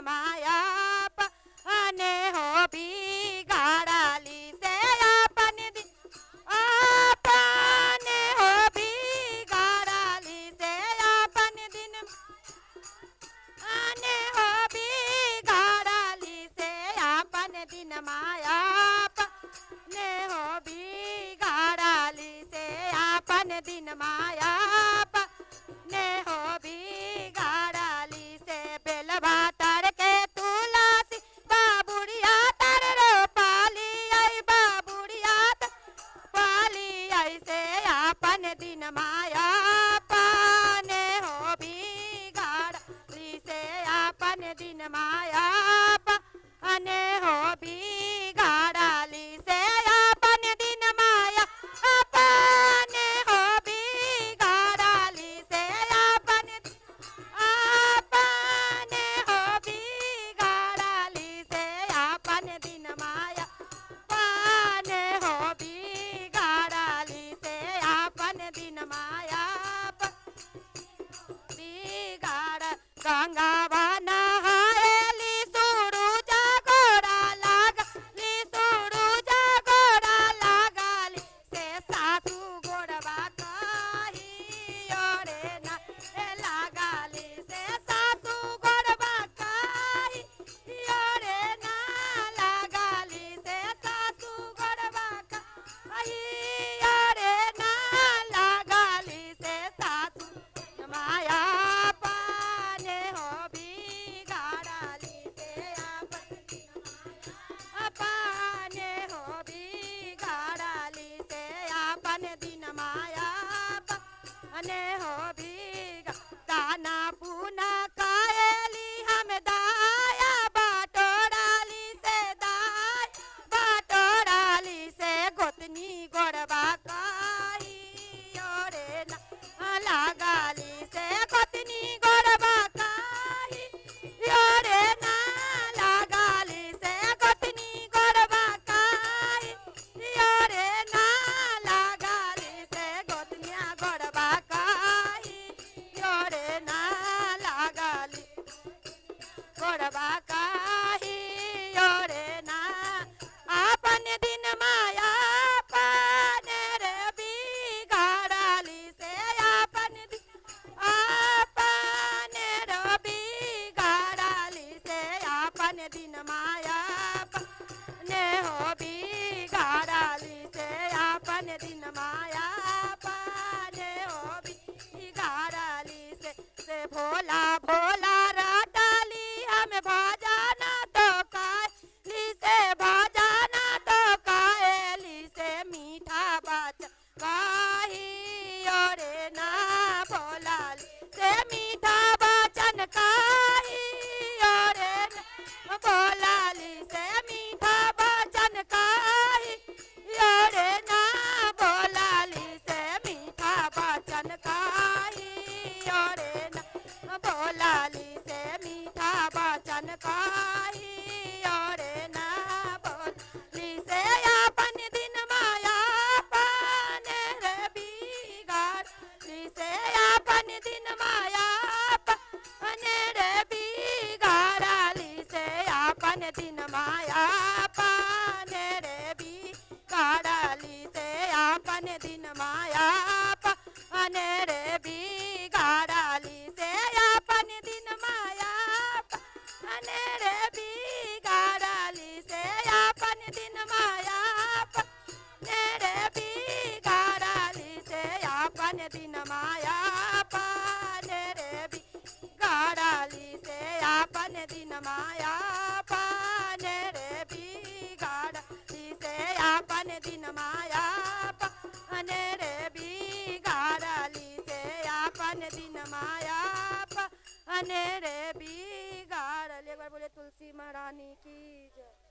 माया अपने हो बिगाड़ाली से अपन दिन अपने हो बिगाड़ाली से अपन दिन आने हो बिगाड़ाली से अपन दिन माया अपने हो बिगाड़ाली से अपन दिन माया अपने हो बिगाड़ाली से बेलवा तर के तुलसी बाबुड़िया तर रोपाली आई बाबुड़िया पाली ऐसे अपन दिन माया अपने हो बिगाड़ाली से अपन दिन माया अपने हो बिगाड़ाली से अपन दिन माया अपने हो बिगाड़ाली से अपन अपने हो बिगाड़ाली से अपन दिन माया अपने हो बिगाड़ाली से अपन दिन माया बिगाड़ गंगा बना अने हो बिगा दाना पुना कायली हम दाया बाटोराली से दाय बाटोराली से गोतनी गोड़बा काई ओरे ना लगाली से गोतनी गोड़बा काई ओरे ना लगाली से गोतनी गोड़बा काई ओरे ना लगाली से गोतनिया गोड़बा गोड़बा काही ओरे ना अपन दिन माया अपने रे बिगाड़ाली से अपन अपने रे बिगाड़ाली से अपन दिन माया अपने हो बिगाड़ाली से अपन दिन माया अपने हो बिगाड़ाली से भोला भोला भजाना तो काली से भजाना तो काली से मीठा बाच काही ओरे ना बोलाली से मीठा बचन काही ओरे ना बोलाली से मीठा बचन काही ओरे ना बोलाली से मीठा बचन काही ओरे ना बोलाली से मीठा बचन काही ओरे ना बोली से अपन दिन माया अपने रे बिगाड़ाली से अपन दिन माया अपने रे बिगाड़ाली से अपन दिन माया अपने रे बिगाड़ाली से अपन दिन माया अपने रे बिगाड़ाली से अपन दिन माया अपने रे बिगाड़ाली से अपन दिन माया अपने रे बिगाड़ाली से अपन दिन माया अपने रे बिगाड़ाली से अपन दिन माया अपने रे बिगाड़ाली से अपन दिन माया अपने रे बिगाड़ाली से अपन दिन माया अपने रे बिगाड़ाली। एक बार बोले तुलसी महारानी की जय।